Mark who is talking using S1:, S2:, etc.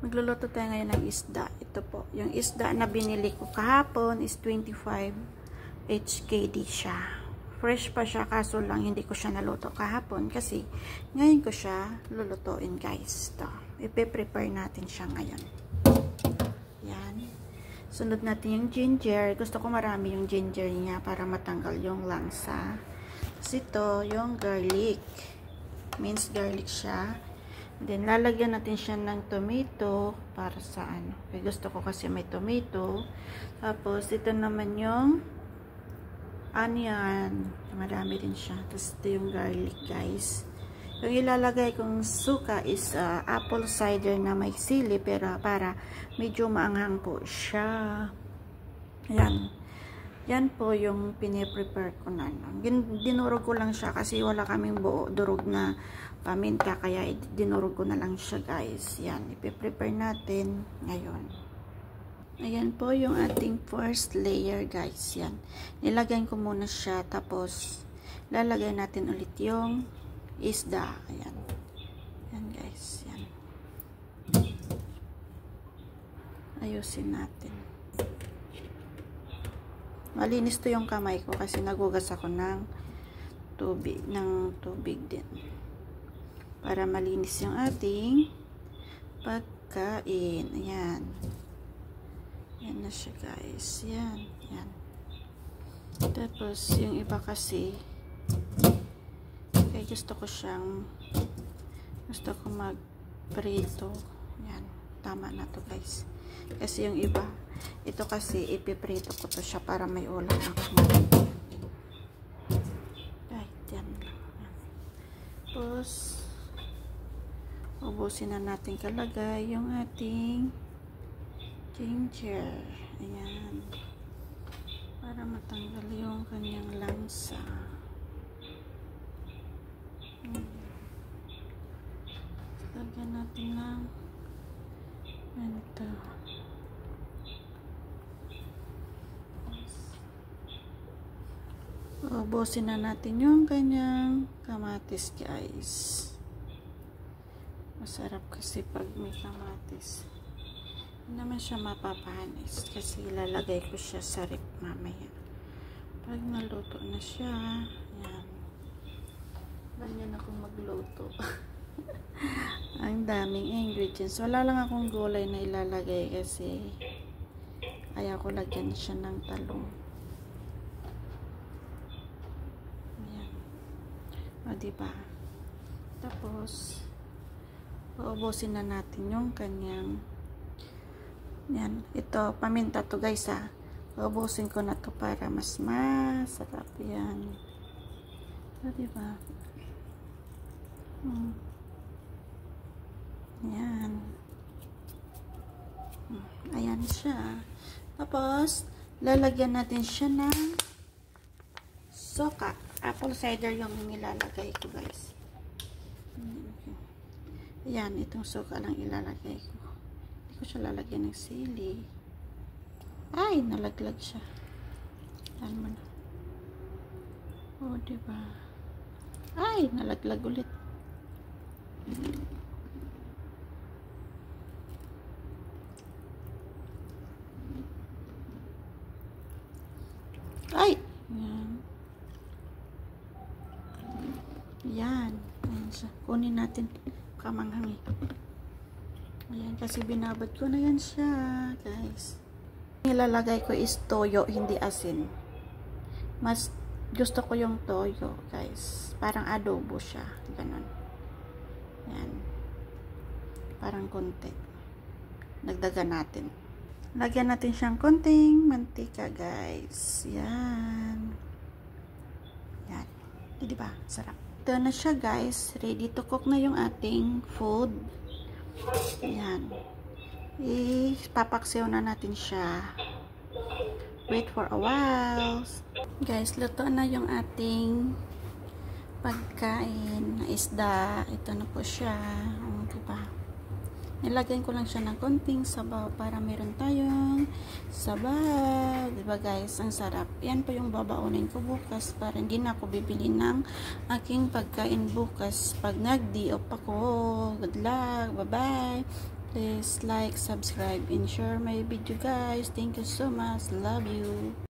S1: Magluluto tayo ngayon ng isda. Ito po. Yung isda na binili ko kahapon is 25 HKD siya. Fresh pa siya, kaso lang hindi ko siya naluto kahapon kasi ngayon ko siya lulutuin, guys. Ito. Ipe-prepare natin siya ngayon. Yan. Sunod natin yung ginger. Gusto ko marami yung ginger niya para matanggal yung langsa. Tapos ito, yung garlic. Minced garlic siya. Then, lalagyan natin siya ng tomato para sa ano. Okay, gusto ko kasi may tomato. Tapos, ito naman yung onion. Marami din siya. Tapos, ito yung garlic, guys. Yung ilalagay kong suka is apple cider na may sili, pero para medyo maanghang po siya. Ayan. Yan po yung piniprepare ko na. Dinurog ko lang siya kasi wala kaming buo durog na paminta, kaya dinurog ko na lang siya, guys. Yan, ipiprepare natin ngayon. Ayan po yung ating first layer, guys. Yan, nilagay ko muna siya, tapos lalagay natin ulit yung isda. Ayan. Yan, guys. Yan. Ayusin natin. Malinis to yung kamay ko kasi nagugas ako ng tubig din. Para malinis yung ating pagkain. Ayan. Yan na siya, guys. Yan. Yan. Tapos, yung iba kasi gusto ko mag-prito. Yan. Tama na to, guys. Kasi yung iba, ito kasi ipiprito ko to siya para may ulam ako. Right, yan lang. Tapos, ubusin na natin kalagay yung ating ginger. Ayan. Para matanggal yung kanyang langsa. Lagyan natin ng ito. Ubusin na natin yung kanyang kamatis, guys. Masarap kasi pag may kamatis. Hindi naman siya mapapanis kasi ilalagay ko siya sa rip mamaya. Pag naluto na siya, yan. Ganyan akong magluto. Ang daming ingredients. Wala lang akong gulay na ilalagay kasi ayaw ko lagyan siya ng talong. Yan. O, diba? Tapos, uubusin na natin yung kanyang yan. Ito, paminta to, guys, ha. Uubusin ko na to para mas masarap. Yan. O, diba? Yan. Ayan siya. Tapos, lalagyan natin siya ng soka. Apple cider yung nilalagay ko, guys. Ayan, itong soka lang ilalagay ko. Hindi ko siya lalagyan ng sili. Ay, nalaglag siya. Ayan mo na. O, diba? Ay, nalaglag ulit. Ay! Yan. Yan. Ayan siya. Kunin natin. Kamanghang eh. Ayan, kasi binabad ko na yan siya, guys. Nilalagay ko is toyo, hindi asin. Mas gusto ko yung toyo, guys. Parang adobo siya. Ganon. Yan. Parang konti. Dagdagan natin. Lagyan natin siyang konting mantika, guys. Yan. Yan. Diba? Sarap. Ito na siya, guys. Ready to cook na yung ating food. Yan. Ipapaksiw na natin siya. Wait for a while. Guys, luto na yung ating pagkain na isda. Ito na po siya. Diba? Nilagyan ko lang siya ng konting sabaw para meron tayong sabaw. Diba, guys? Ang sarap. Yan po yung babaunin ko bukas para hindi na ako bibili ng aking pagkain bukas pag nag-di-off ako. Good luck. Bye-bye. Please like, subscribe, and share my video guys. Thank you so much. Love you.